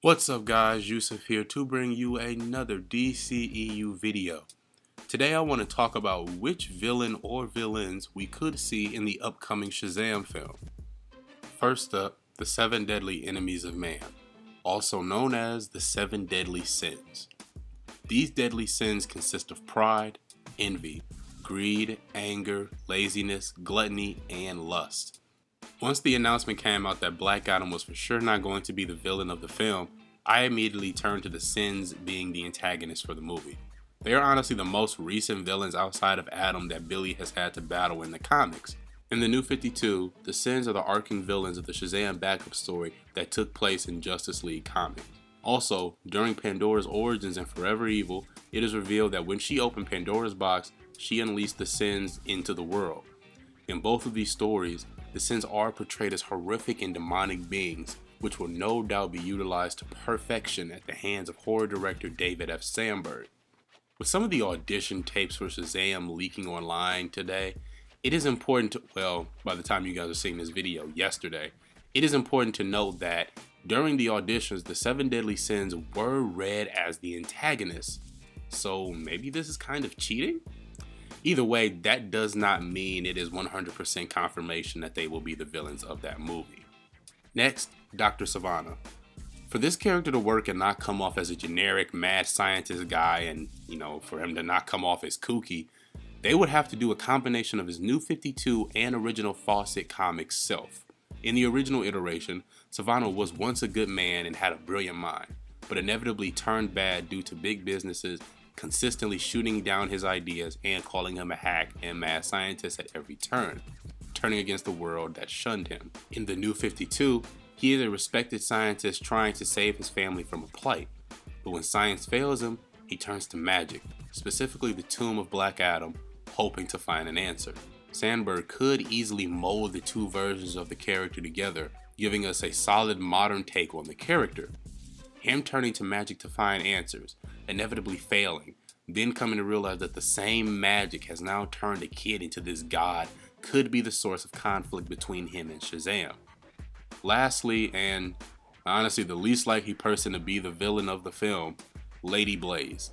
What's up guys, Yusuf here to bring you another DCEU video. Today I want to talk about which villain or villains we could see in the upcoming SHAZAM film. First up, the 7 deadly enemies of man, also known as the 7 deadly sins. These deadly sins consist of pride, envy, greed, anger, laziness, gluttony, and lust. Once the announcement came out that Black Adam was for sure not going to be the villain of the film, I immediately turned to the sins being the antagonist for the movie. They are honestly the most recent villains outside of Adam that Billy has had to battle in the comics. In the New 52, the sins are the arcing villains of the Shazam backup story that took place in Justice League comics. Also, during Pandora's origins in Forever Evil, it is revealed that when she opened Pandora's box, she unleashed the sins into the world. In both of these stories, the sins are portrayed as horrific and demonic beings, which will no doubt be utilized to perfection at the hands of horror director David F. Sandberg. With some of the audition tapes for SHAZAM leaking online today, it is important to, well, by the time you guys are seeing this video yesterday, it is important to note that during the auditions, the 7 deadly sins were read as the antagonists. So maybe this is kind of cheating? Either way, that does not mean it is 100% confirmation that they will be the villains of that movie. Next, Dr. Sivana. For this character to work and not come off as a generic mad scientist guy and, for him to not come off as kooky, they would have to do a combination of his New 52 and original Fawcett Comics self. In the original iteration, Sivana was once a good man and had a brilliant mind, but inevitably turned bad due to big businesses consistently shooting down his ideas and calling him a hack and mad scientist at every turn, turning against the world that shunned him. In the New 52, he is a respected scientist trying to save his family from a plight, but when science fails him, he turns to magic, specifically the tomb of Black Adam, hoping to find an answer. Sandburg could easily mold the two versions of the character together, giving us a solid modern take on the character. Him turning to magic to find answers, inevitably failing, then coming to realize that the same magic has now turned a kid into this god could be the source of conflict between him and SHAZAM. Lastly, and honestly the least likely person to be the villain of the film, Lady Blaze.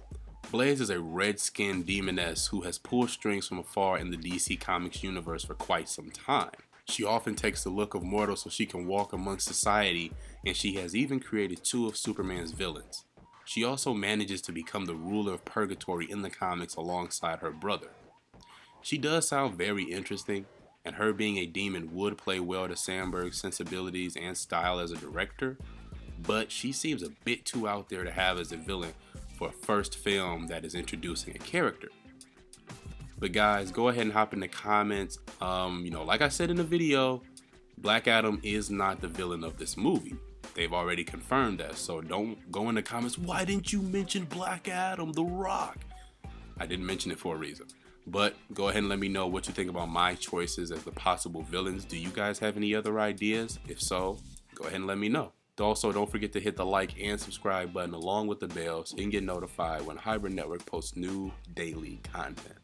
Blaze is a red-skinned demoness who has pulled strings from afar in the DC Comics universe for quite some time. She often takes the look of mortals so she can walk amongst society, and she has even created 2 of Superman's villains. She also manages to become the ruler of Purgatory in the comics alongside her brother. She does sound very interesting, and her being a demon would play well to Sandberg's sensibilities and style as a director, but she seems a bit too out there to have as a villain for a first film that is introducing a character. But guys, go ahead and hop in the comments. Like I said in the video, Black Adam is not the villain of this movie. They've already confirmed that, so don't go in the comments, why didn't you mention Black Adam, The Rock? I didn't mention it for a reason. But go ahead and let me know what you think about my choices as the possible villains. Do you guys have any other ideas? If so, go ahead and let me know. Also, don't forget to hit the like and subscribe button along with the bell so you can get notified when Hybrid Network posts new daily content.